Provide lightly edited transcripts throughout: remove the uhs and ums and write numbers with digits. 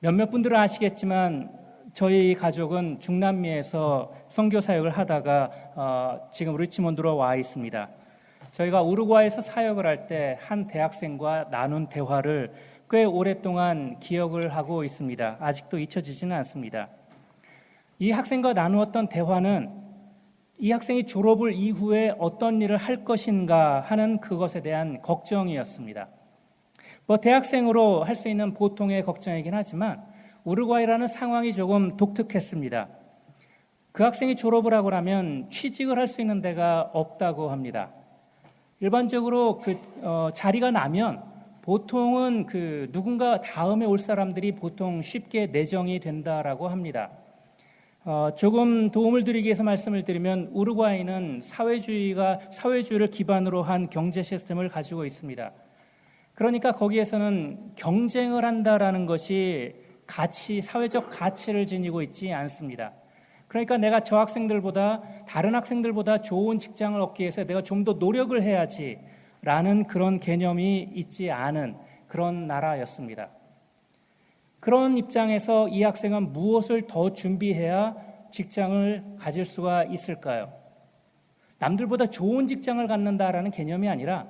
몇몇 분들은 아시겠지만 저희 가족은 중남미에서 선교 사역을 하다가 지금 리치몬드로 와 있습니다. 저희가 우루과이에서 사역을 할 때 한 대학생과 나눈 대화를 꽤 오랫동안 기억을 하고 있습니다. 아직도 잊혀지지는 않습니다. 이 학생과 나누었던 대화는 이 학생이 졸업을 이후에 어떤 일을 할 것인가 하는 그것에 대한 걱정이었습니다. 대학생으로 할 수 있는 보통의 걱정이긴 하지만 우루과이라는 상황이 조금 독특했습니다. 그 학생이 졸업을 하고 나면 취직을 할 수 있는 데가 없다고 합니다. 일반적으로 자리가 나면 보통은 누군가 다음에 올 사람들이 보통 쉽게 내정이 된다라고 합니다. 조금 도움을 드리기 위해서 말씀을 드리면 우루과이는 사회주의를 기반으로 한 경제 시스템을 가지고 있습니다. 그러니까 거기에서는 경쟁을 한다라는 것이 사회적 가치를 지니고 있지 않습니다. 그러니까 내가 저 학생들보다 다른 학생들보다 좋은 직장을 얻기 위해서 내가 좀 더 노력을 해야지 라는 그런 개념이 있지 않은 그런 나라였습니다. 그런 입장에서 이 학생은 무엇을 더 준비해야 직장을 가질 수가 있을까요? 남들보다 좋은 직장을 갖는다라는 개념이 아니라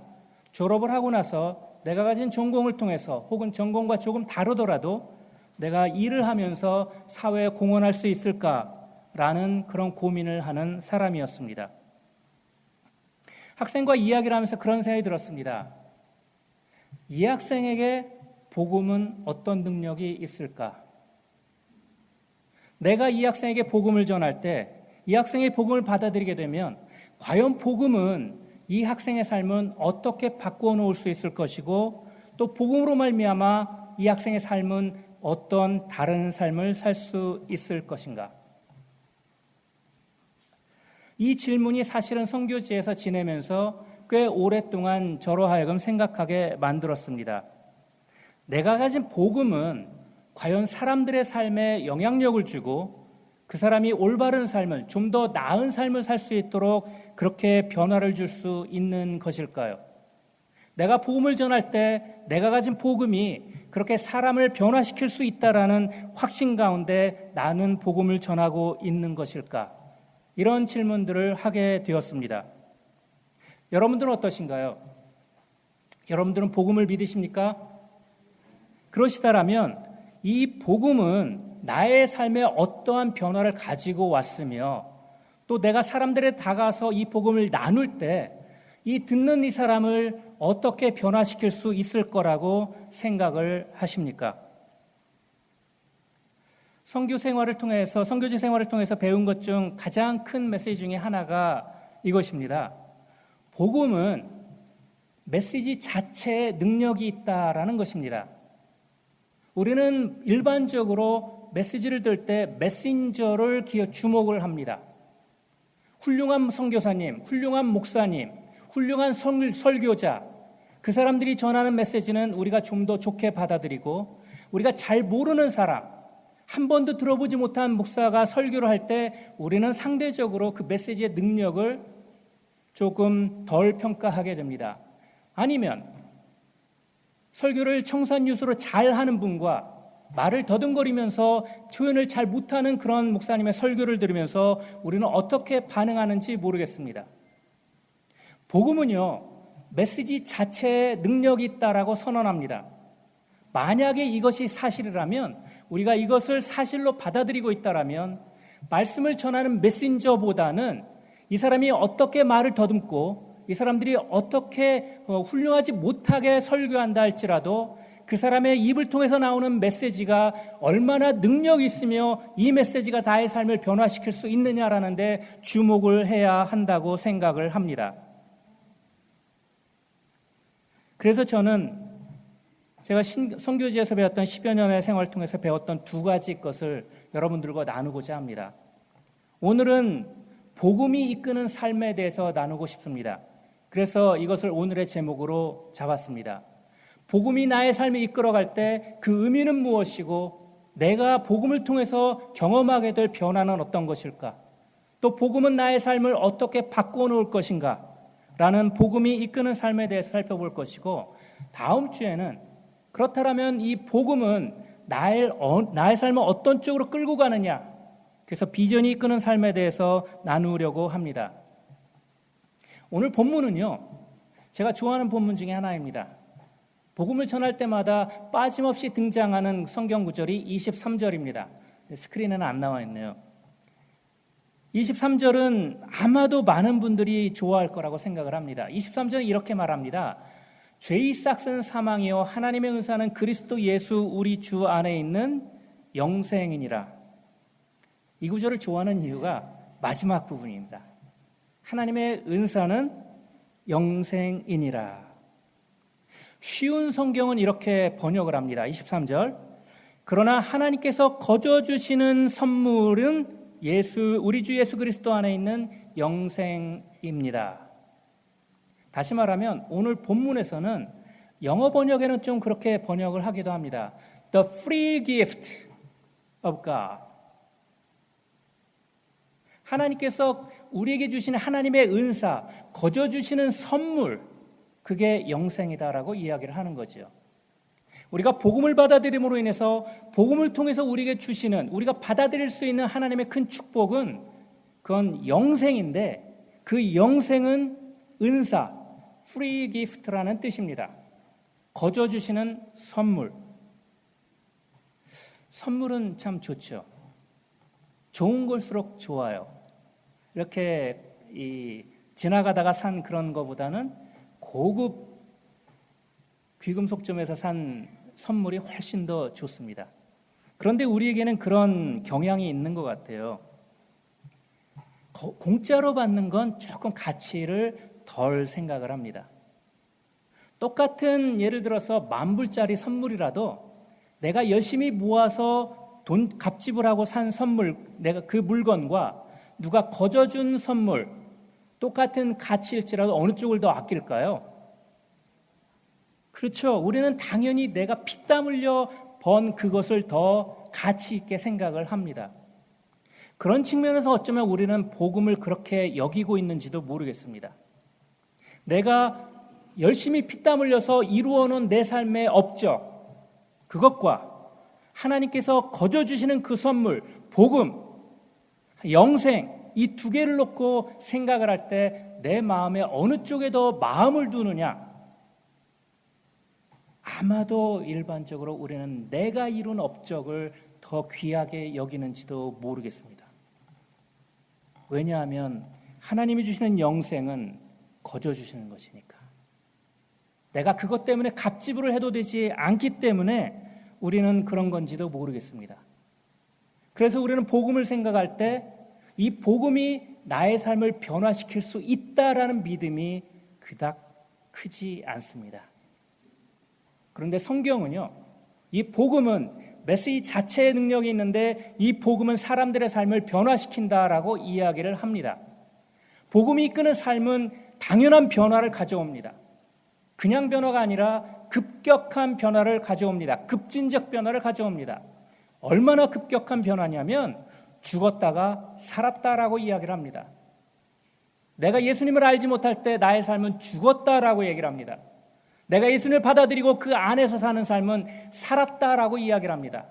졸업을 하고 나서 내가 가진 전공을 통해서 혹은 전공과 조금 다르더라도 내가 일을 하면서 사회에 공헌할 수 있을까라는 그런 고민을 하는 사람이었습니다. 학생과 이야기를 하면서 그런 생각이 들었습니다. 이 학생에게 복음은 어떤 능력이 있을까? 내가 이 학생에게 복음을 전할 때 이 학생의 복음을 받아들이게 되면 과연 복음은 이 학생의 삶은 어떻게 바꾸어 놓을 수 있을 것이고 또 복음으로 말미암아 이 학생의 삶은 어떤 다른 삶을 살 수 있을 것인가? 이 질문이 사실은 선교지에서 지내면서 꽤 오랫동안 저로 하여금 생각하게 만들었습니다. 내가 가진 복음은 과연 사람들의 삶에 영향력을 주고 그 사람이 올바른 삶을, 좀 더 나은 삶을 살 수 있도록 그렇게 변화를 줄 수 있는 것일까요? 내가 복음을 전할 때 내가 가진 복음이 그렇게 사람을 변화시킬 수 있다라는 확신 가운데 나는 복음을 전하고 있는 것일까? 이런 질문들을 하게 되었습니다. 여러분들은 어떠신가요? 여러분들은 복음을 믿으십니까? 그러시다라면 이 복음은 나의 삶에 어떠한 변화를 가지고 왔으며 또 내가 사람들에 다가서 이 복음을 나눌 때 이 듣는 이 사람을 어떻게 변화시킬 수 있을 거라고 생각을 하십니까? 선교지 생활을 통해서 배운 것 중 가장 큰 메시지 중에 하나가 이것입니다. 복음은 메시지 자체에 능력이 있다라는 것입니다. 우리는 일반적으로 메시지를 들 때 메신저를 주목을 합니다. 훌륭한 선교사님, 훌륭한 목사님, 훌륭한 설교자, 그 사람들이 전하는 메시지는 우리가 좀 더 좋게 받아들이고 우리가 잘 모르는 사람, 한 번도 들어보지 못한 목사가 설교를 할 때 우리는 상대적으로 그 메시지의 능력을 조금 덜 평가하게 됩니다. 아니면 설교를 청산유수로 잘하는 분과 말을 더듬거리면서 표현을 잘 못하는 그런 목사님의 설교를 들으면서 우리는 어떻게 반응하는지 모르겠습니다. 복음은요, 메시지 자체에 능력이 있다라고 선언합니다. 만약에 이것이 사실이라면 우리가 이것을 사실로 받아들이고 있다라면 말씀을 전하는 메신저보다는 이 사람이 어떻게 말을 더듬고 이 사람들이 어떻게 훌륭하지 못하게 설교한다 할지라도 그 사람의 입을 통해서 나오는 메시지가 얼마나 능력이 있으며 이 메시지가 나의 삶을 변화시킬 수 있느냐라는 데 주목을 해야 한다고 생각을 합니다. 그래서 저는 제가 선교지에서 배웠던 10여 년의 생활을 통해서 배웠던 두 가지 것을 여러분들과 나누고자 합니다. 오늘은 복음이 이끄는 삶에 대해서 나누고 싶습니다. 그래서 이것을 오늘의 제목으로 잡았습니다. 복음이 나의 삶을 이끌어갈 때 그 의미는 무엇이고 내가 복음을 통해서 경험하게 될 변화는 어떤 것일까? 또 복음은 나의 삶을 어떻게 바꾸어 놓을 것인가? 라는 복음이 이끄는 삶에 대해서 살펴볼 것이고 다음 주에는 그렇다면 이 복음은 나의 삶을 어떤 쪽으로 끌고 가느냐. 그래서 비전이 이끄는 삶에 대해서 나누려고 합니다. 오늘 본문은요, 제가 좋아하는 본문 중에 하나입니다. 복음을 전할 때마다 빠짐없이 등장하는 성경 구절이 23절입니다. 스크린에는 안 나와 있네요. 23절은 아마도 많은 분들이 좋아할 거라고 생각을 합니다. 23절은 이렇게 말합니다. 죄의 싹은 사망이요 하나님의 은사는 그리스도 예수 우리 주 안에 있는 영생이니라. 이 구절을 좋아하는 이유가 마지막 부분입니다. 하나님의 은사는 영생이니라. 쉬운 성경은 이렇게 번역을 합니다. 23절. 그러나 하나님께서 거저 주시는 선물은 우리 주 예수 그리스도 안에 있는 영생입니다. 다시 말하면 오늘 본문에서는 영어 번역에는 좀 그렇게 번역을 하기도 합니다. The free gift of God. 하나님께서 우리에게 주시는 하나님의 은사, 거저 주시는 선물, 그게 영생이다라고 이야기를 하는 거죠. 우리가 복음을 받아들임으로 인해서 복음을 통해서 우리에게 주시는, 우리가 받아들일 수 있는 하나님의 큰 축복은 그건 영생인데 그 영생은 은사, free gift라는 뜻입니다. 거저 주시는 선물. 선물은 참 좋죠. 좋은 걸수록 좋아요. 이렇게 지나가다가 산 그런 거보다는 고급 귀금속점에서 산 선물이 훨씬 더 좋습니다. 그런데 우리에게는 그런 경향이 있는 것 같아요. 공짜로 받는 건 조금 가치를 덜 생각을 합니다. 똑같은 예를 들어서 10,000불짜리 선물이라도 내가 열심히 모아서 돈 값집을 하고 산 선물, 내가 그 물건과 누가 거저 준 선물, 똑같은 가치일지라도 어느 쪽을 더 아낄까요? 그렇죠. 우리는 당연히 내가 피땀 흘려 번 그것을 더 가치 있게 생각을 합니다. 그런 측면에서 어쩌면 우리는 복음을 그렇게 여기고 있는지도 모르겠습니다. 내가 열심히 피땀 흘려서 이루어놓은 내 삶의 업적, 그것과 하나님께서 거저 주시는 그 선물, 복음, 영생, 이 두 개를 놓고 생각을 할 때 내 마음에 어느 쪽에 더 마음을 두느냐? 아마도 일반적으로 우리는 내가 이룬 업적을 더 귀하게 여기는지도 모르겠습니다. 왜냐하면 하나님이 주시는 영생은 거저 주시는 것이니까. 내가 그것 때문에 값지불을 해도 되지 않기 때문에 우리는 그런 건지도 모르겠습니다. 그래서 우리는 복음을 생각할 때 이 복음이 나의 삶을 변화시킬 수 있다라는 믿음이 그닥 크지 않습니다. 그런데 성경은요, 이 복음은 메시지 자체의 능력이 있는데 이 복음은 사람들의 삶을 변화시킨다라고 이야기를 합니다. 복음이 이끄는 삶은 당연한 변화를 가져옵니다. 그냥 변화가 아니라 급격한 변화를 가져옵니다. 급진적 변화를 가져옵니다. 얼마나 급격한 변화냐면 죽었다가 살았다라고 이야기를 합니다. 내가 예수님을 알지 못할 때 나의 삶은 죽었다라고 얘기를 합니다. 내가 예수님을 받아들이고 그 안에서 사는 삶은 살았다라고 이야기를 합니다.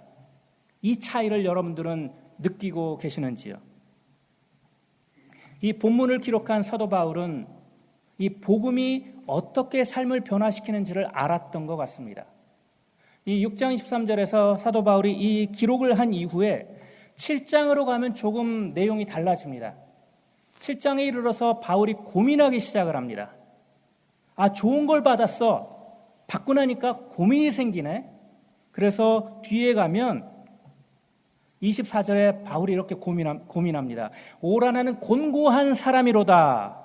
이 차이를 여러분들은 느끼고 계시는지요? 이 본문을 기록한 사도 바울은 이 복음이 어떻게 삶을 변화시키는지를 알았던 것 같습니다. 이 6장 23절에서 사도 바울이 이 기록을 한 이후에 7장으로 가면 조금 내용이 달라집니다. 7장에 이르러서 바울이 고민하기 시작을 합니다. 아, 좋은 걸 받았어. 받고 나니까 고민이 생기네. 그래서 뒤에 가면 24절에 바울이 이렇게 고민합니다. 오라 나는 곤고한 사람이로다.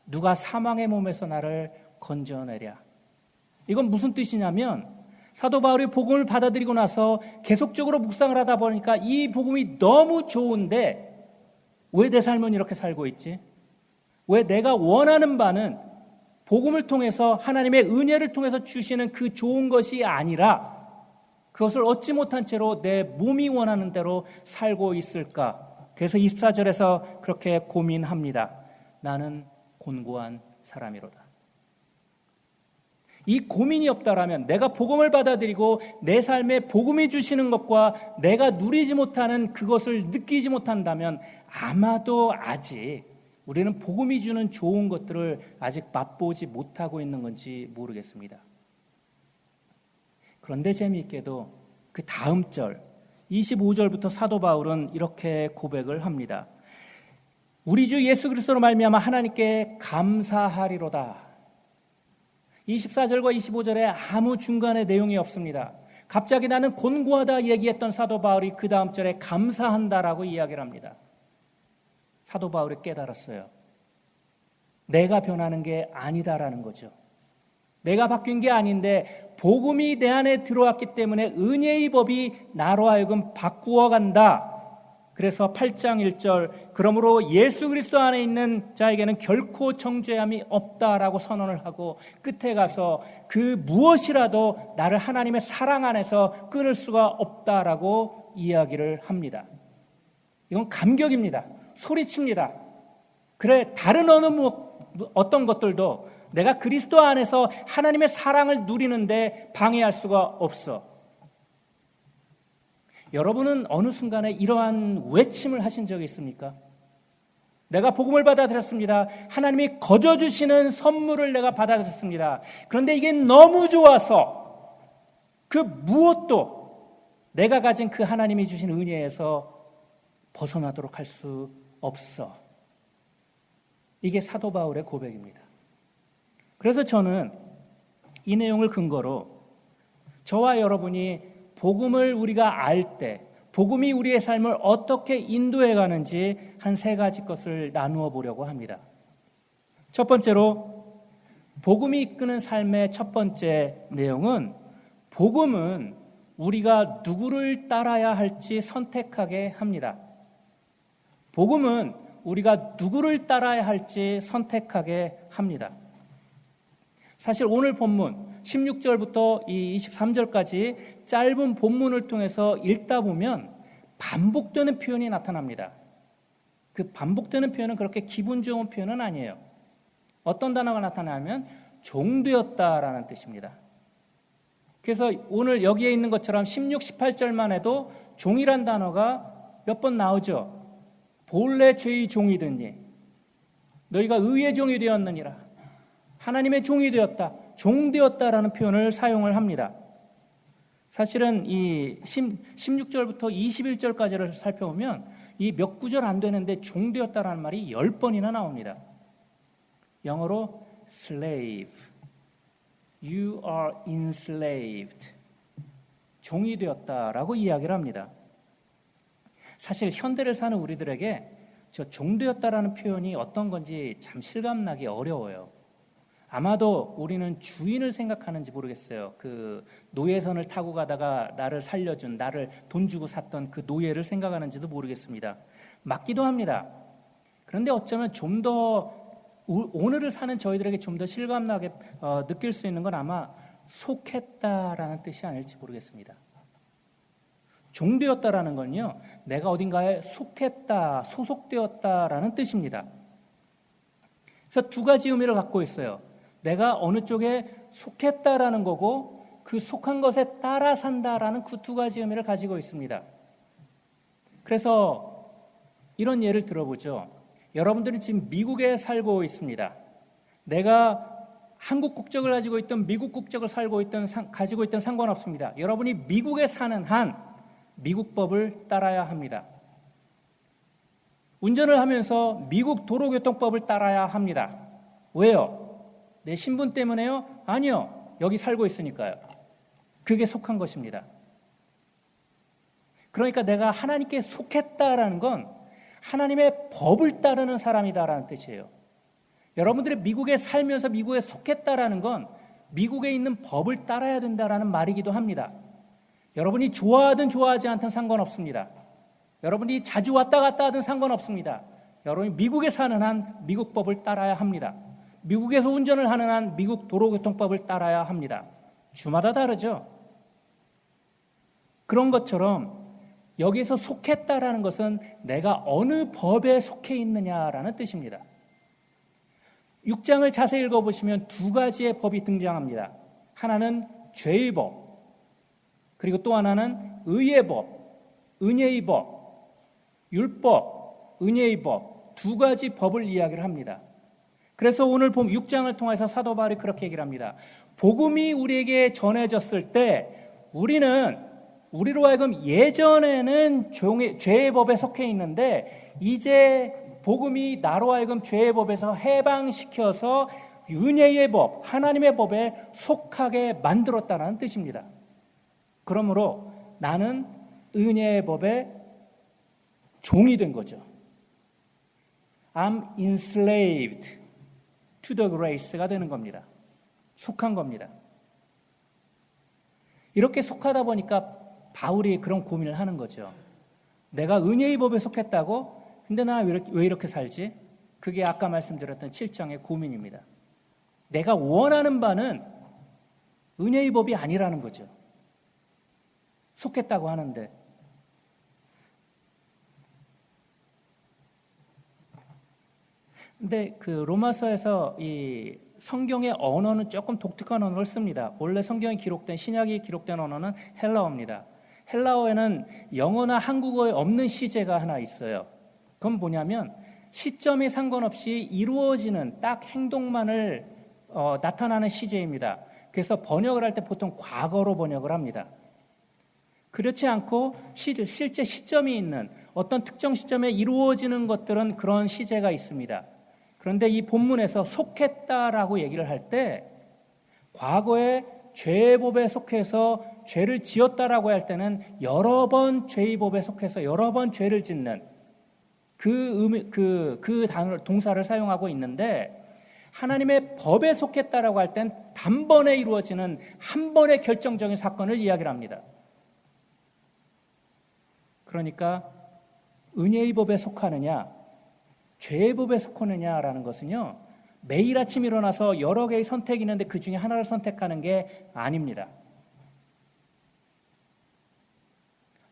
누가 사망의 몸에서 나를 건져내랴. 이건 무슨 뜻이냐면 사도 바울이 복음을 받아들이고 나서 계속적으로 묵상을 하다 보니까 이 복음이 너무 좋은데 왜 내 삶은 이렇게 살고 있지? 왜 내가 원하는 바는 복음을 통해서 하나님의 은혜를 통해서 주시는 그 좋은 것이 아니라 그것을 얻지 못한 채로 내 몸이 원하는 대로 살고 있을까? 그래서 24절에서 그렇게 고민합니다. 나는 곤고한 사람이로다. 이 고민이 없다라면, 내가 복음을 받아들이고 내 삶에 복음이 주시는 것과 내가 누리지 못하는 그것을 느끼지 못한다면 아마도 아직 우리는 복음이 주는 좋은 것들을 아직 맛보지 못하고 있는 건지 모르겠습니다. 그런데 재미있게도 그 다음 절 25절부터 사도 바울은 이렇게 고백을 합니다. 우리 주 예수 그리스도로 말미암아 하나님께 감사하리로다. 24절과 25절에 아무 중간에 내용이 없습니다. 갑자기 나는 곤고하다 얘기했던 사도 바울이 그 다음 절에 감사한다라고 이야기를 합니다. 사도 바울이 깨달았어요. 내가 변하는 게 아니다라는 거죠. 내가 바뀐 게 아닌데 복음이 내 안에 들어왔기 때문에 은혜의 법이 나로 하여금 바꾸어 간다. 그래서 8장 1절 그러므로 예수 그리스도 안에 있는 자에게는 결코 정죄함이 없다라고 선언을 하고 끝에 가서 그 무엇이라도 나를 하나님의 사랑 안에서 끊을 수가 없다라고 이야기를 합니다. 이건 감격입니다. 소리칩니다. 그래, 다른 어떤 것들도 내가 그리스도 안에서 하나님의 사랑을 누리는데 방해할 수가 없어. 여러분은 어느 순간에 이러한 외침을 하신 적이 있습니까? 내가 복음을 받아들였습니다. 하나님이 거저주시는 선물을 내가 받아들였습니다. 그런데 이게 너무 좋아서 그 무엇도 내가 가진 그 하나님이 주신 은혜에서 벗어나도록 할 수 없어. 이게 사도 바울의 고백입니다. 그래서 저는 이 내용을 근거로 저와 여러분이 복음을 우리가 알 때 복음이 우리의 삶을 어떻게 인도해 가는지 한 세 가지 것을 나누어 보려고 합니다. 첫 번째로 복음이 이끄는 삶의 첫 번째 내용은 복음은 우리가 누구를 따라야 할지 선택하게 합니다. 복음은 우리가 누구를 따라야 할지 선택하게 합니다. 사실 오늘 본문 16절부터 이 23절까지 짧은 본문을 통해서 읽다 보면 반복되는 표현이 나타납니다. 그 반복되는 표현은 그렇게 기분 좋은 표현은 아니에요. 어떤 단어가 나타나면 종되었다라는 뜻입니다. 그래서 오늘 여기에 있는 것처럼 16, 18절만 해도 종이란 단어가 몇 번 나오죠. 본래 죄의 종이 되니 너희가 의의 종이 되었느니라. 하나님의 종이 되었다. 종되었다라는 표현을 사용을 합니다. 사실은 이 16절부터 21절까지를 살펴보면 이 몇 구절 안 되는데 종되었다라는 말이 10번이나 나옵니다. 영어로 slave, you are enslaved, 종이 되었다라고 이야기를 합니다. 사실 현대를 사는 우리들에게 저 종되었다라는 표현이 어떤 건지 참 실감나기 어려워요. 아마도 우리는 주인을 생각하는지 모르겠어요. 그 노예선을 타고 가다가 나를 살려준, 나를 돈 주고 샀던 그 노예를 생각하는지도 모르겠습니다. 맞기도 합니다. 그런데 어쩌면 좀 더 오늘을 사는 저희들에게 좀 더 실감나게 느낄 수 있는 건 아마 속했다라는 뜻이 아닐지 모르겠습니다. 종되었다라는 건요, 내가 어딘가에 속했다, 소속되었다라는 뜻입니다. 그래서 두 가지 의미를 갖고 있어요. 내가 어느 쪽에 속했다라는 거고 그 속한 것에 따라 산다라는 그 두 가지 의미를 가지고 있습니다. 그래서 이런 예를 들어보죠. 여러분들은 지금 미국에 살고 있습니다. 내가 한국 국적을 가지고 있던 미국 국적을 가지고 있던 상관없습니다. 여러분이 미국에 사는 한 미국 법을 따라야 합니다. 운전을 하면서 미국 도로교통법을 따라야 합니다. 왜요? 내 신분 때문에요? 아니요. 여기 살고 있으니까요. 그게 속한 것입니다. 그러니까 내가 하나님께 속했다라는 건 하나님의 법을 따르는 사람이다라는 뜻이에요. 여러분들이 미국에 살면서 미국에 속했다라는 건 미국에 있는 법을 따라야 된다라는 말이기도 합니다. 여러분이 좋아하든 좋아하지 않든 상관없습니다. 여러분이 자주 왔다 갔다 하든 상관없습니다. 여러분이 미국에 사는 한 미국 법을 따라야 합니다. 미국에서 운전을 하는 한 미국 도로교통법을 따라야 합니다. 주마다 다르죠. 그런 것처럼 여기서 속했다라는 것은 내가 어느 법에 속해 있느냐라는 뜻입니다. 6장을 자세히 읽어보시면 두 가지의 법이 등장합니다. 하나는 죄의 법, 그리고 또 하나는 의의 법, 은혜의 법, 율법, 은혜의 법, 두 가지 법을 이야기를 합니다. 그래서 오늘 6장을 통해서 사도 바울이 그렇게 얘기를 합니다. 복음이 우리에게 전해졌을 때 우리로 하여금 예전에는 죄의 법에 속해 있는데 이제 복음이 나로 하여금 죄의 법에서 해방시켜서 은혜의 법, 하나님의 법에 속하게 만들었다는 뜻입니다. 그러므로 나는 은혜의 법의 종이 된 거죠. I'm enslaved to the grace가 되는 겁니다. 속한 겁니다. 이렇게 속하다 보니까 바울이 그런 고민을 하는 거죠. 내가 은혜의 법에 속했다고? 근데 나 왜 이렇게 살지? 그게 아까 말씀드렸던 7장의 고민입니다. 내가 원하는 바는 은혜의 법이 아니라는 거죠. 속했다고 하는데. 근데 그 로마서에서 이 성경의 언어는 조금 독특한 언어를 씁니다. 원래 성경에 기록된 신약이 기록된 언어는 헬라어입니다. 헬라어에는 영어나 한국어에 없는 시제가 하나 있어요. 그건 뭐냐면 시점이 상관없이 이루어지는 딱 행동만을 나타나는 시제입니다. 그래서 번역을 할 때 보통 과거로 번역을 합니다. 그렇지 않고 실제 시점이 있는 어떤 특정 시점에 이루어지는 것들은 그런 시제가 있습니다. 그런데 이 본문에서 속했다라고 얘기를 할 때 과거에 죄의 법에 속해서 죄를 지었다라고 할 때는 여러 번 죄의 법에 속해서 여러 번 죄를 짓는 그 단어 동사를 사용하고 있는데 하나님의 법에 속했다라고 할 땐 단번에 이루어지는 한 번의 결정적인 사건을 이야기를 합니다. 그러니까 은혜의 법에 속하느냐 죄의 법에 속하느냐라는 것은요 매일 아침 일어나서 여러 개의 선택이 있는데 그 중에 하나를 선택하는 게 아닙니다.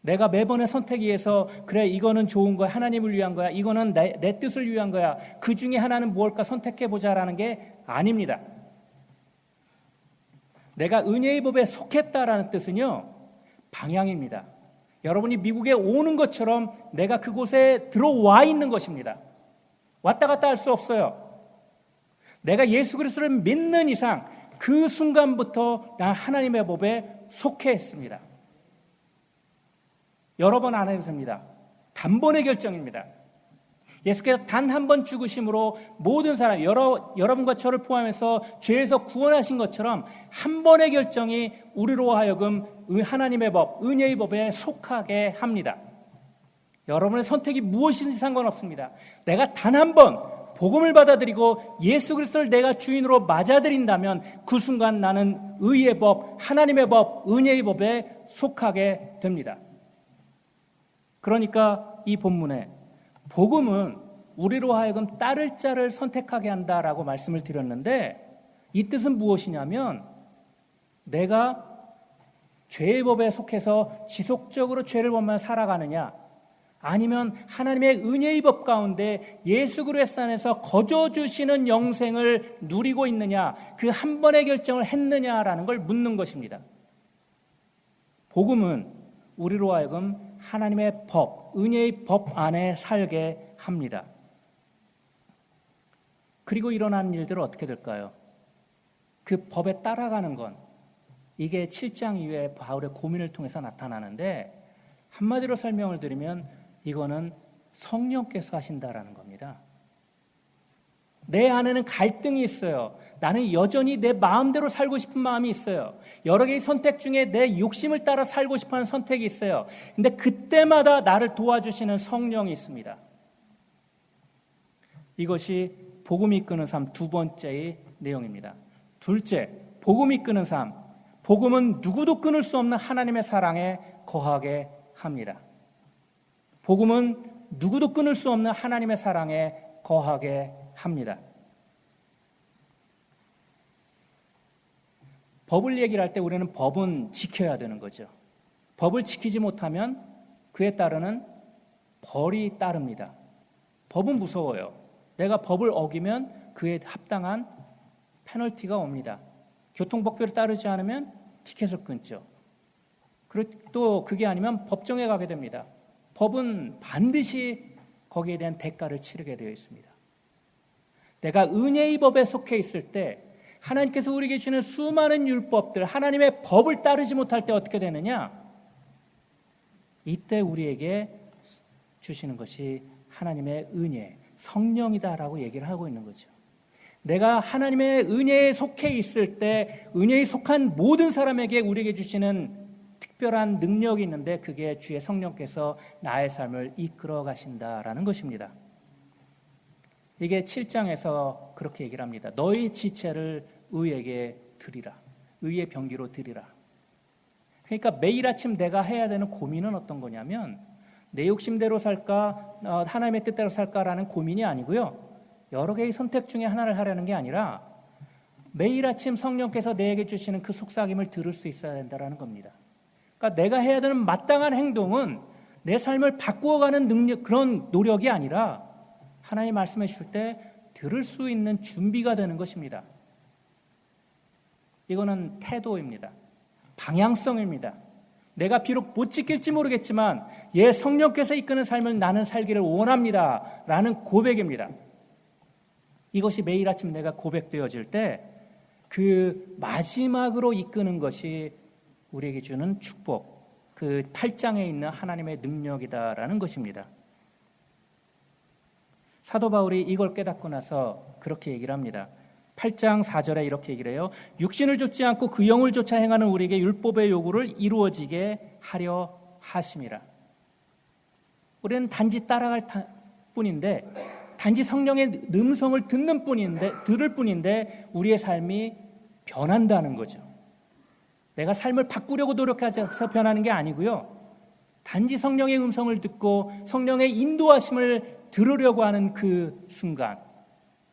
내가 매번의 선택에 의해서 그래 이거는 좋은 거야 하나님을 위한 거야 이거는 내 뜻을 위한 거야 그 중에 하나는 무엇일까 선택해보자라는 게 아닙니다. 내가 은혜의 법에 속했다라는 뜻은요 방향입니다. 여러분이 미국에 오는 것처럼 내가 그곳에 들어와 있는 것입니다. 왔다 갔다 할 수 없어요. 내가 예수 그리스도를 믿는 이상 그 순간부터 난 하나님의 법에 속해 있습니다. 여러 번 안 해도 됩니다. 단번의 결정입니다. 예수께서 단 한 번 죽으심으로 모든 사람, 여러분과 저를 포함해서 죄에서 구원하신 것처럼 한 번의 결정이 우리로 하여금 하나님의 법, 은혜의 법에 속하게 합니다. 여러분의 선택이 무엇인지 상관없습니다. 내가 단 한 번 복음을 받아들이고 예수 그리스도를 내가 주인으로 맞아들인다면 그 순간 나는 의의 법, 하나님의 법, 은혜의 법에 속하게 됩니다. 그러니까 이 본문에 복음은 우리로 하여금 따를 자를 선택하게 한다라고 말씀을 드렸는데 이 뜻은 무엇이냐면 내가 죄의 법에 속해서 지속적으로 죄를 범하며 살아가느냐 아니면 하나님의 은혜의 법 가운데 예수 그리스도 안에서 거저 주시는 영생을 누리고 있느냐 그 한 번의 결정을 했느냐라는 걸 묻는 것입니다. 복음은 우리로 하여금 하나님의 법, 은혜의 법 안에 살게 합니다. 그리고 일어나는 일들은 어떻게 될까요? 그 법에 따라가는 건 이게 7장 이후에 바울의 고민을 통해서 나타나는데 한마디로 설명을 드리면 이거는 성령께서 하신다라는 겁니다. 내 안에는 갈등이 있어요. 나는 여전히 내 마음대로 살고 싶은 마음이 있어요. 여러 개의 선택 중에 내 욕심을 따라 살고 싶어하는 선택이 있어요. 근데 그때마다 나를 도와주시는 성령이 있습니다. 이것이 복음이 이끄는 삶 두 번째의 내용입니다. 둘째, 복음이 이끄는 삶. 복음은 누구도 끊을 수 없는 하나님의 사랑에 거하게 합니다. 복음은 누구도 끊을 수 없는 하나님의 사랑에 거하게 합니다. 법을 얘기를 할 때 우리는 법은 지켜야 되는 거죠. 법을 지키지 못하면 그에 따르는 벌이 따릅니다. 법은 무서워요. 내가 법을 어기면 그에 합당한 페널티가 옵니다. 교통법규를 따르지 않으면 티켓을 끊죠. 또 그게 아니면 법정에 가게 됩니다. 법은 반드시 거기에 대한 대가를 치르게 되어 있습니다. 내가 은혜의 법에 속해 있을 때 하나님께서 우리에게 주는 수많은 율법들, 하나님의 법을 따르지 못할 때 어떻게 되느냐? 이때 우리에게 주시는 것이 하나님의 은혜, 성령이다라고 얘기를 하고 있는 거죠. 내가 하나님의 은혜에 속해 있을 때 은혜에 속한 모든 사람에게 우리에게 주시는 특별한 능력이 있는데 그게 주의 성령께서 나의 삶을 이끌어 가신다라는 것입니다. 이게 7장에서 그렇게 얘기를 합니다. 너희 지체를 의에게 드리라. 의의 병기로 드리라. 그러니까 매일 아침 내가 해야 되는 고민은 어떤 거냐면 내 욕심대로 살까 하나님의 뜻대로 살까라는 고민이 아니고요. 여러 개의 선택 중에 하나를 하려는 게 아니라 매일 아침 성령께서 내게 주시는 그 속삭임을 들을 수 있어야 된다는 겁니다. 그러니까 내가 해야 되는 마땅한 행동은 내 삶을 바꾸어가는 능력, 그런 노력이 아니라 하나님 말씀해 주실 때 들을 수 있는 준비가 되는 것입니다. 이거는 태도입니다. 방향성입니다. 내가 비록 못 지킬지 모르겠지만 성령께서 이끄는 삶을 나는 살기를 원합니다 라는 고백입니다. 이것이 매일 아침 내가 고백되어질 때 그 마지막으로 이끄는 것이 우리에게 주는 축복, 그 8장에 있는 하나님의 능력이다라는 것입니다. 사도 바울이 이걸 깨닫고 나서 그렇게 얘기를 합니다. 8장 4절에 이렇게 얘기를 해요. 육신을 좇지 않고 그 영을 좇아 행하는 우리에게 율법의 요구를 이루어지게 하려 하심이라. 우리는 단지 따라갈 뿐인데, 단지 성령의 음성을 들을 뿐인데 우리의 삶이 변한다는 거죠. 내가 삶을 바꾸려고 노력해서 변하는 게 아니고요. 단지 성령의 음성을 듣고 성령의 인도하심을 들으려고 하는 그 순간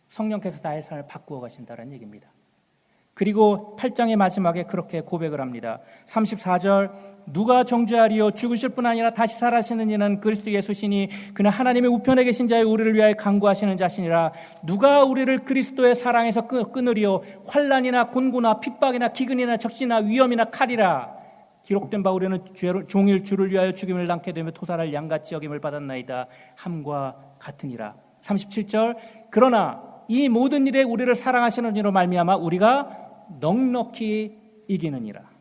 성령께서 나의 삶을 바꾸어 가신다는 얘기입니다. 그리고 8장의 마지막에 그렇게 고백을 합니다. 34절 누가 정죄하리요 죽으실 뿐 아니라 다시 살아시는 이는 그리스도 예수시니 그는 하나님의 우편에 계신 자의 우리를 위하여 간구하시는 자시니라. 누가 우리를 그리스도의 사랑에서 끊으리요 환난이나 곤고나 핍박이나 기근이나 적시나 위험이나 칼이라. 기록된 바 우리는 종일 주를 위하여 죽임을 당케 되며 토살할 양같이 여김을 받았나이다 함과 같으니라. 37절 그러나 이 모든 일에 우리를 사랑하시는 이로 말미암아 우리가 넉넉히 이기느니라.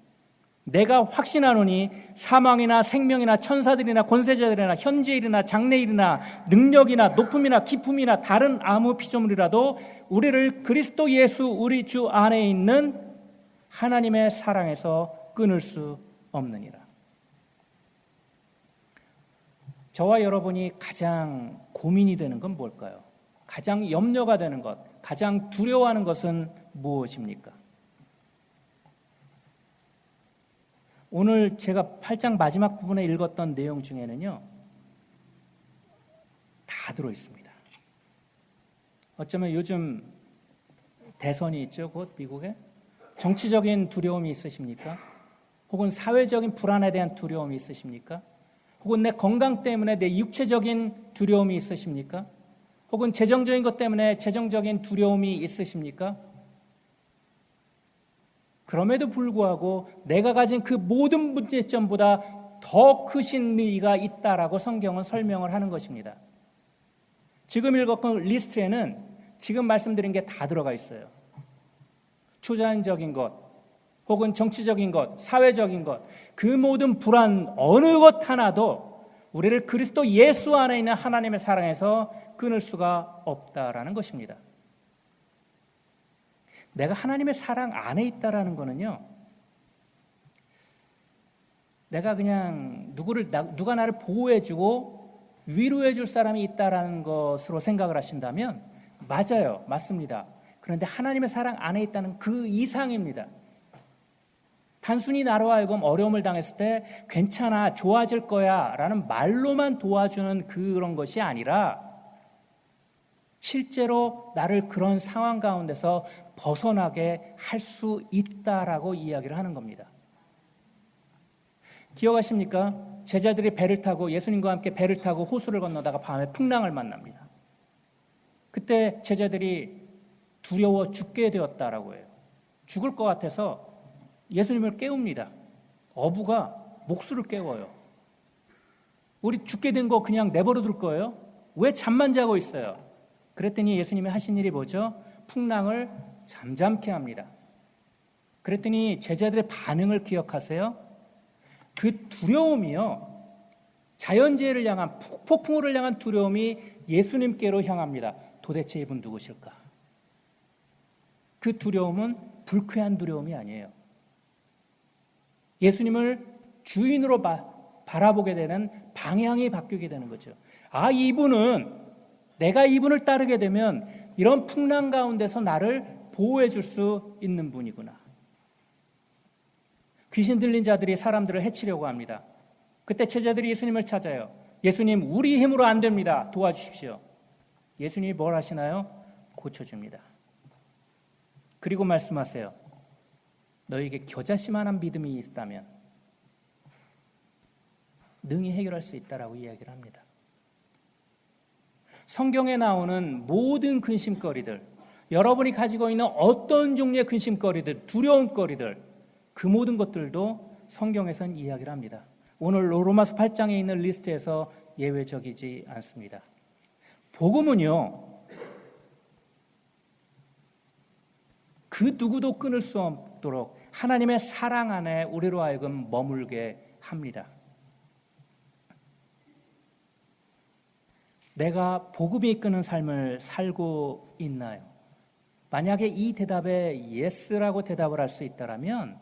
내가 확신하노니 사망이나 생명이나 천사들이나 권세자들이나 현재일이나 장래일이나 능력이나 높음이나 깊음이나 다른 아무 피조물이라도 우리를 그리스도 예수 우리 주 안에 있는 하나님의 사랑에서 끊을 수 없느니라. 저와 여러분이 가장 고민이 되는 건 뭘까요? 가장 염려가 되는 것, 가장 두려워하는 것은 무엇입니까? 오늘 제가 8장 마지막 부분에 읽었던 내용 중에는요, 다 들어있습니다. 어쩌면 요즘 대선이 있죠, 곧 미국에. 정치적인 두려움이 있으십니까? 혹은 사회적인 불안에 대한 두려움이 있으십니까? 혹은 내 건강 때문에 내 육체적인 두려움이 있으십니까? 혹은 재정적인 것 때문에 재정적인 두려움이 있으십니까? 그럼에도 불구하고 내가 가진 그 모든 문제점보다 더 크신 의의가 있다라고 성경은 설명을 하는 것입니다. 지금 읽었던 리스트에는 지금 말씀드린 게 다 들어가 있어요. 초자연적인 것, 혹은 정치적인 것, 사회적인 것, 그 모든 불안 어느 것 하나도 우리를 그리스도 예수 안에 있는 하나님의 사랑에서 끊을 수가 없다라는 것입니다. 내가 하나님의 사랑 안에 있다라는 거는요, 내가 그냥 누가 나를 보호해주고 위로해줄 사람이 있다라는 것으로 생각을 하신다면 맞아요, 맞습니다. 그런데 하나님의 사랑 안에 있다는 그 이상입니다. 단순히 나로 하여금 어려움을 당했을 때 괜찮아, 좋아질 거야 라는 말로만 도와주는 그런 것이 아니라 실제로 나를 그런 상황 가운데서 벗어나게 할 수 있다라고 이야기를 하는 겁니다. 기억하십니까? 제자들이 배를 타고 예수님과 함께 배를 타고 호수를 건너다가 밤에 풍랑을 만납니다. 그때 제자들이 두려워 죽게 되었다라고 해요. 죽을 것 같아서 예수님을 깨웁니다. 어부가 목수를 깨워요. 우리 죽게 된 거 그냥 내버려 둘 거예요? 왜 잠만 자고 있어요? 그랬더니 예수님이 하신 일이 뭐죠? 풍랑을 잠잠케 합니다. 그랬더니 제자들의 반응을 기억하세요? 그 두려움이요, 자연재해를 향한, 폭풍우를 향한 두려움이 예수님께로 향합니다. 도대체 이분 누구실까? 그 두려움은 불쾌한 두려움이 아니에요. 예수님을 주인으로 바라보게 되는 방향이 바뀌게 되는 거죠. 아, 이분은, 내가 이분을 따르게 되면 이런 풍랑 가운데서 나를 보호해 줄 수 있는 분이구나. 귀신 들린 자들이 사람들을 해치려고 합니다. 그때 제자들이 예수님을 찾아요. 예수님, 우리 힘으로 안 됩니다. 도와주십시오. 예수님이 뭘 하시나요? 고쳐줍니다. 그리고 말씀하세요. 너에게 겨자씨만한 믿음이 있다면 능히 해결할 수 있다라고 이야기를 합니다. 성경에 나오는 모든 근심거리들, 여러분이 가지고 있는 어떤 종류의 근심거리들, 두려움거리들, 그 모든 것들도 성경에선 이야기를 합니다. 오늘 로마서 8장에 있는 리스트에서 예외적이지 않습니다. 복음은요, 그 누구도 끊을 수 없도록 하나님의 사랑 안에 우리로 하여금 머물게 합니다. 내가 복음이 이끄는 삶을 살고 있나요? 만약에 이 대답에 yes라고 대답을 할 수 있다면,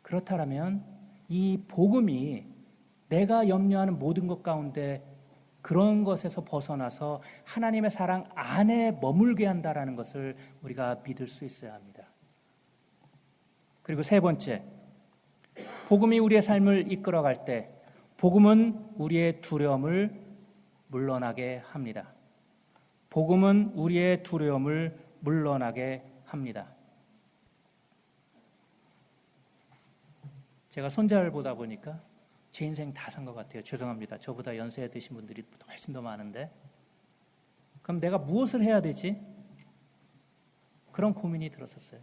그렇다면 이 복음이 내가 염려하는 모든 것 가운데 그런 것에서 벗어나서 하나님의 사랑 안에 머물게 한다라는 것을 우리가 믿을 수 있어야 합니다. 그리고 세 번째, 복음이 우리의 삶을 이끌어갈 때 복음은 우리의 두려움을 물러나게 합니다. 복음은 우리의 두려움을 물러나게 합니다. 제가 손자를 보다 보니까 제 인생 다 산 것 같아요. 죄송합니다. 저보다 연세 드신 분들이 훨씬 더 많은데, 그럼 내가 무엇을 해야 되지? 그런 고민이 들었었어요.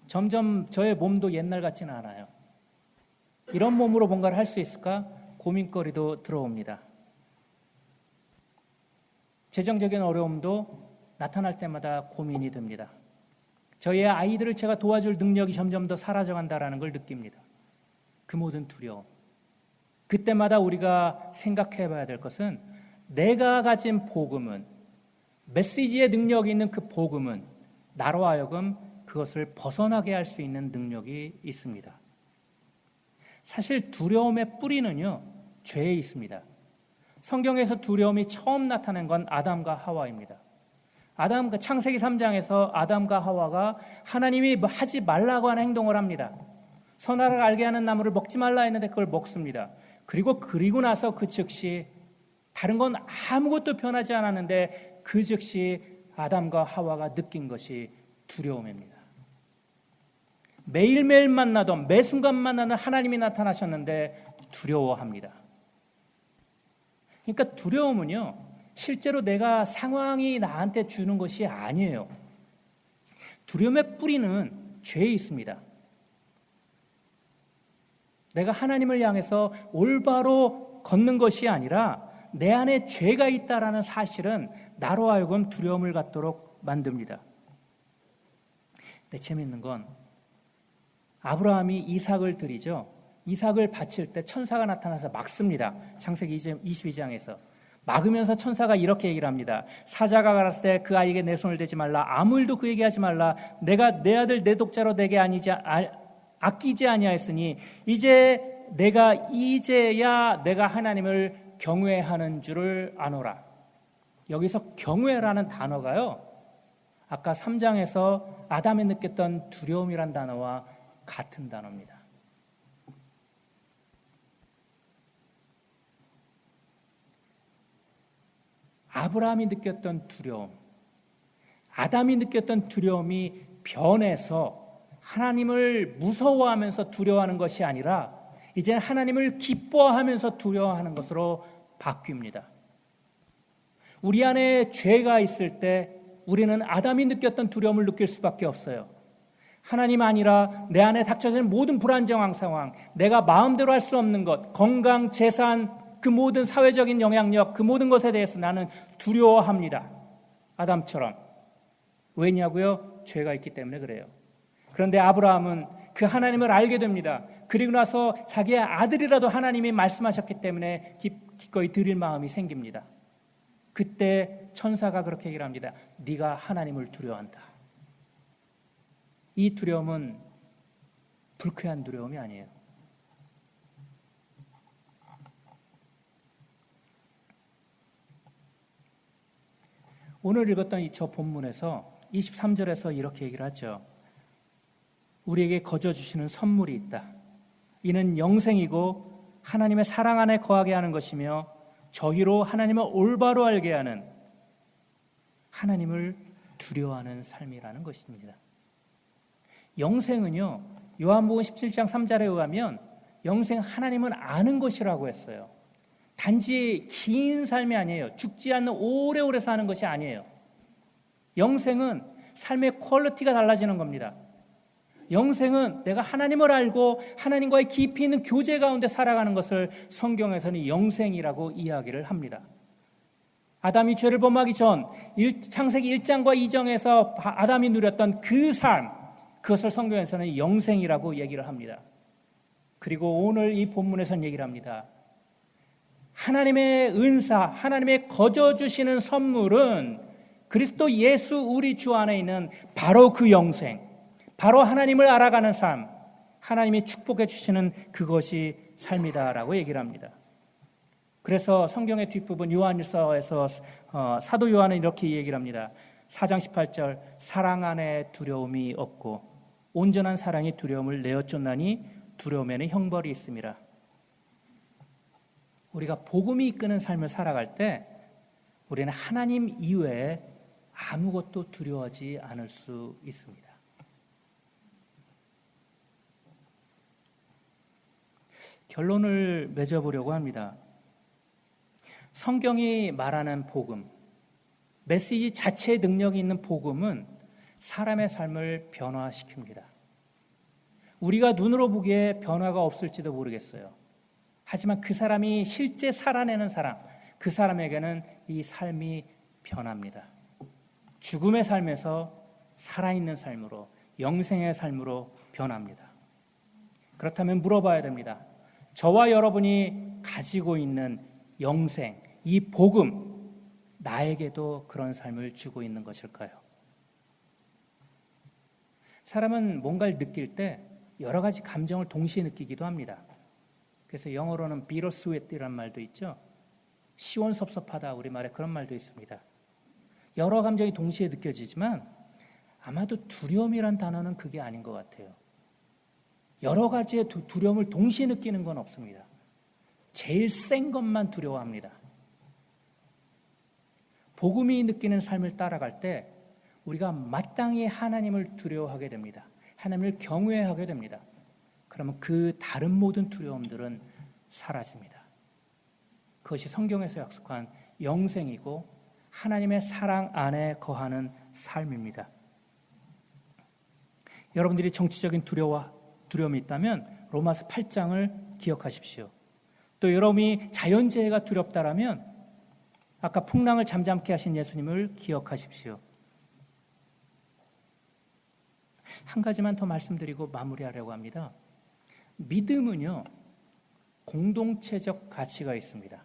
점점 저의 몸도 옛날 같지는 않아요. 이런 몸으로 뭔가를 할 수 있을까? 고민거리도 들어옵니다. 재정적인 어려움도 나타날 때마다 고민이 됩니다. 저희의 아이들을 제가 도와줄 능력이 점점 더 사라져간다는 걸 느낍니다. 그 모든 두려움. 그때마다 우리가 생각해 봐야 될 것은, 내가 가진 복음은, 메시지의 능력이 있는 그 복음은 나로 하여금 그것을 벗어나게 할 수 있는 능력이 있습니다. 사실 두려움의 뿌리는요, 죄에 있습니다. 성경에서 두려움이 처음 나타난 건 아담과 하와입니다. 창세기 3장에서 아담과 하와가 하나님이 하지 말라고 하는 행동을 합니다. 선악을 알게 하는 나무를 먹지 말라 했는데 그걸 먹습니다. 그리고 나서 그 즉시 다른 건 아무것도 변하지 않았는데 그 즉시 아담과 하와가 느낀 것이 두려움입니다. 매일매일 만나던, 매 순간 만나는 하나님이 나타나셨는데 두려워합니다. 그러니까 두려움은요, 실제로 내가 상황이 나한테 주는 것이 아니에요. 두려움의 뿌리는 죄에 있습니다. 내가 하나님을 향해서 올바로 걷는 것이 아니라 내 안에 죄가 있다라는 사실은 나로 하여금 두려움을 갖도록 만듭니다. 근데 재미있는 건, 아브라함이 이삭을 드리죠. 이삭을 바칠 때 천사가 나타나서 막습니다. 창세기 22장에서 막으면서 천사가 이렇게 얘기를 합니다. 사자가 가라사대 때 그 아이에게 내 손을 대지 말라, 아무 일도 그에게 하지 말라. 내가 내 아들 내 독자로 내게 아끼지 아니하였으니 이제야 내가 하나님을 경외하는 줄을 아노라. 여기서 경외라는 단어가요, 아까 3장에서 아담이 느꼈던 두려움이란 단어와 같은 단어입니다. 아브라함이 느꼈던 두려움, 아담이 느꼈던 두려움이 변해서 하나님을 무서워하면서 두려워하는 것이 아니라 이제 하나님을 기뻐하면서 두려워하는 것으로 바뀝니다. 우리 안에 죄가 있을 때 우리는 아담이 느꼈던 두려움을 느낄 수밖에 없어요. 하나님 아니라 내 안에 닥쳐지는 모든 불안정한 상황, 내가 마음대로 할 수 없는 것, 건강, 재산, 그 모든 사회적인 영향력, 그 모든 것에 대해서 나는 두려워합니다. 아담처럼. 왜냐고요? 죄가 있기 때문에 그래요. 그런데 아브라함은 그 하나님을 알게 됩니다. 그리고 나서 자기의 아들이라도 하나님이 말씀하셨기 때문에 기꺼이 드릴 마음이 생깁니다. 그때 천사가 그렇게 얘기를 합니다. 네가 하나님을 두려워한다. 이 두려움은 불쾌한 두려움이 아니에요. 오늘 읽었던 저 본문에서 23절에서 이렇게 얘기를 하죠. 우리에게 거저 주시는 선물이 있다. 이는 영생이고 하나님의 사랑 안에 거하게 하는 것이며 저희로 하나님을 올바로 알게 하는 하나님을 두려워하는 삶이라는 것입니다. 영생은요, 요한복음 17장 3절에 의하면 영생 하나님은 아는 것이라고 했어요. 단지 긴 삶이 아니에요. 죽지 않는 오래오래 사는 것이 아니에요. 영생은 삶의 퀄리티가 달라지는 겁니다. 영생은 내가 하나님을 알고 하나님과의 깊이 있는 교제 가운데 살아가는 것을 성경에서는 영생이라고 이야기를 합니다. 아담이 죄를 범하기 전 창세기 1장과 2장에서 아담이 누렸던 그 삶, 그것을 성경에서는 영생이라고 얘기를 합니다. 그리고 오늘 이 본문에서는 얘기를 합니다. 하나님의 은사, 하나님의 거저 주시는 선물은 그리스도 예수 우리 주 안에 있는 바로 그 영생, 바로 하나님을 알아가는 삶, 하나님이 축복해 주시는 그것이 삶이다라고 얘기를 합니다. 그래서 성경의 뒷부분 요한일서에서 사도 요한은 이렇게 얘기를 합니다. 4장 18절 사랑 안에 두려움이 없고 온전한 사랑이 두려움을 내어 쫓나니 두려움에는 형벌이 있습니다. 우리가 복음이 이끄는 삶을 살아갈 때 우리는 하나님 이외에 아무것도 두려워하지 않을 수 있습니다. 결론을 맺어보려고 합니다. 성경이 말하는 복음, 메시지 자체의 능력이 있는 복음은 사람의 삶을 변화시킵니다. 우리가 눈으로 보기에 변화가 없을지도 모르겠어요. 하지만 그 사람이 실제 살아내는 사람, 그 사람에게는 이 삶이 변합니다. 죽음의 삶에서 살아있는 삶으로, 영생의 삶으로 변합니다. 그렇다면 물어봐야 됩니다. 저와 여러분이 가지고 있는 영생, 이 복음, 나에게도 그런 삶을 주고 있는 것일까요? 사람은 뭔가를 느낄 때 여러 가지 감정을 동시에 느끼기도 합니다. 그래서 영어로는 bittersweet이라는 말도 있죠. 시원섭섭하다, 우리말에 그런 말도 있습니다. 여러 감정이 동시에 느껴지지만 아마도 두려움이란 단어는 그게 아닌 것 같아요. 여러 가지의 두려움을 동시에 느끼는 건 없습니다. 제일 센 것만 두려워합니다. 복음이 느끼는 삶을 따라갈 때 우리가 마땅히 하나님을 두려워하게 됩니다. 하나님을 경외하게 됩니다. 그러면 그 다른 모든 두려움들은 사라집니다. 그것이 성경에서 약속한 영생이고 하나님의 사랑 안에 거하는 삶입니다. 여러분들이 정치적인 두려움이 있다면 로마서 8장을 기억하십시오. 또 여러분이 자연재해가 두렵다라면 아까 풍랑을 잠잠케 하신 예수님을 기억하십시오. 한 가지만 더 말씀드리고 마무리하려고 합니다. 믿음은요, 공동체적 가치가 있습니다.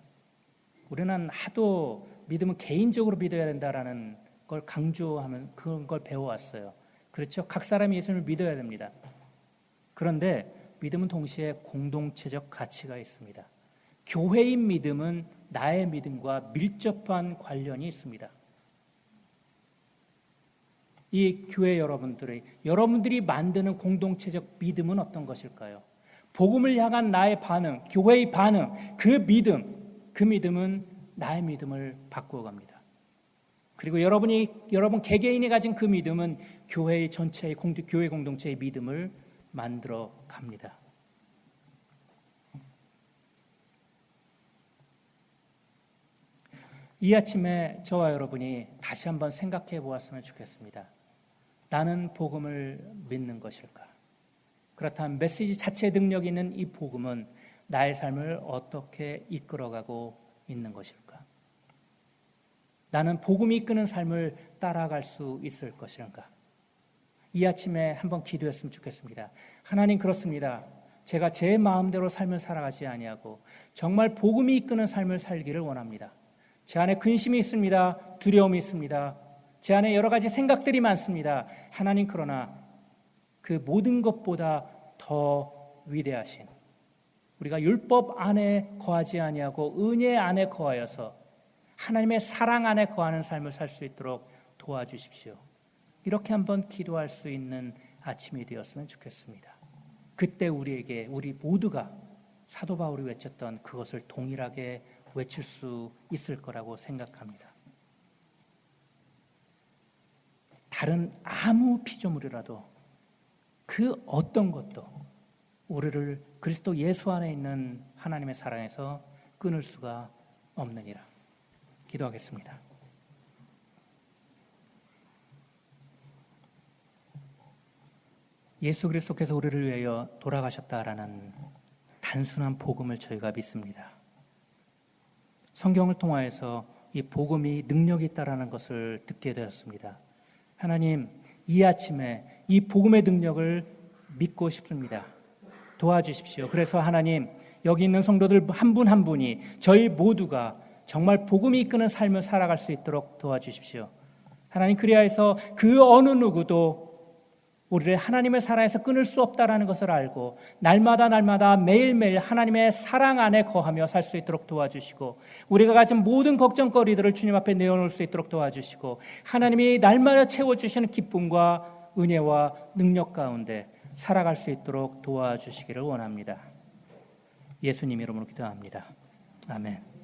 우리는 하도 믿음은 개인적으로 믿어야 된다라는 걸 강조하면 그런 걸 배워왔어요. 그렇죠? 각 사람이 예수님을 믿어야 됩니다. 그런데 믿음은 동시에 공동체적 가치가 있습니다. 교회인 믿음은 나의 믿음과 밀접한 관련이 있습니다. 이 교회 여러분들이 만드는 공동체적 믿음은 어떤 것일까요? 복음을 향한 나의 반응, 교회의 반응, 그 믿음은 나의 믿음을 바꾸어 갑니다. 그리고 여러분 개개인이 가진 그 믿음은 교회 공동체의 믿음을 만들어 갑니다. 이 아침에 저와 여러분이 다시 한번 생각해 보았으면 좋겠습니다. 나는 복음을 믿는 것일까? 그렇다면 메시지 자체의 능력이 있는 이 복음은 나의 삶을 어떻게 이끌어가고 있는 것일까? 나는 복음이 이끄는 삶을 따라갈 수 있을 것인가? 이 아침에 한번 기도했으면 좋겠습니다. 하나님, 그렇습니다. 제가 제 마음대로 삶을 살아가지 아니하고 정말 복음이 이끄는 삶을 살기를 원합니다. 제 안에 근심이 있습니다. 두려움이 있습니다. 제 안에 여러 가지 생각들이 많습니다. 하나님, 그러나 그 모든 것보다 더 위대하신, 우리가 율법 안에 거하지 아니하고 은혜 안에 거하여서 하나님의 사랑 안에 거하는 삶을 살 수 있도록 도와주십시오. 이렇게 한번 기도할 수 있는 아침이 되었으면 좋겠습니다. 그때 우리 모두가 사도 바울이 외쳤던 그것을 동일하게 외칠 수 있을 거라고 생각합니다. 다른 아무 피조물이라도 그 어떤 것도 우리를 그리스도 예수 안에 있는 하나님의 사랑에서 끊을 수가 없느니라. 기도하겠습니다. 예수 그리스도께서 우리를 위하여 돌아가셨다라는 단순한 복음을 저희가 믿습니다. 성경을 통하여서 이 복음이 능력이 있다라는 것을 듣게 되었습니다. 하나님, 이 아침에 이 복음의 능력을 믿고 싶습니다. 도와주십시오. 그래서 하나님, 여기 있는 성도들 한 분 한 분이 저희 모두가 정말 복음이 이끄는 삶을 살아갈 수 있도록 도와주십시오. 하나님, 그리하여서 그 어느 누구도 우리를 하나님의 사랑에서 끊을 수 없다라는 것을 알고 날마다 매일매일 하나님의 사랑 안에 거하며 살 수 있도록 도와주시고, 우리가 가진 모든 걱정거리들을 주님 앞에 내어놓을 수 있도록 도와주시고, 하나님이 날마다 채워주시는 기쁨과 은혜와 능력 가운데 살아갈 수 있도록 도와주시기를 원합니다. 예수님 이름으로 기도합니다. 아멘.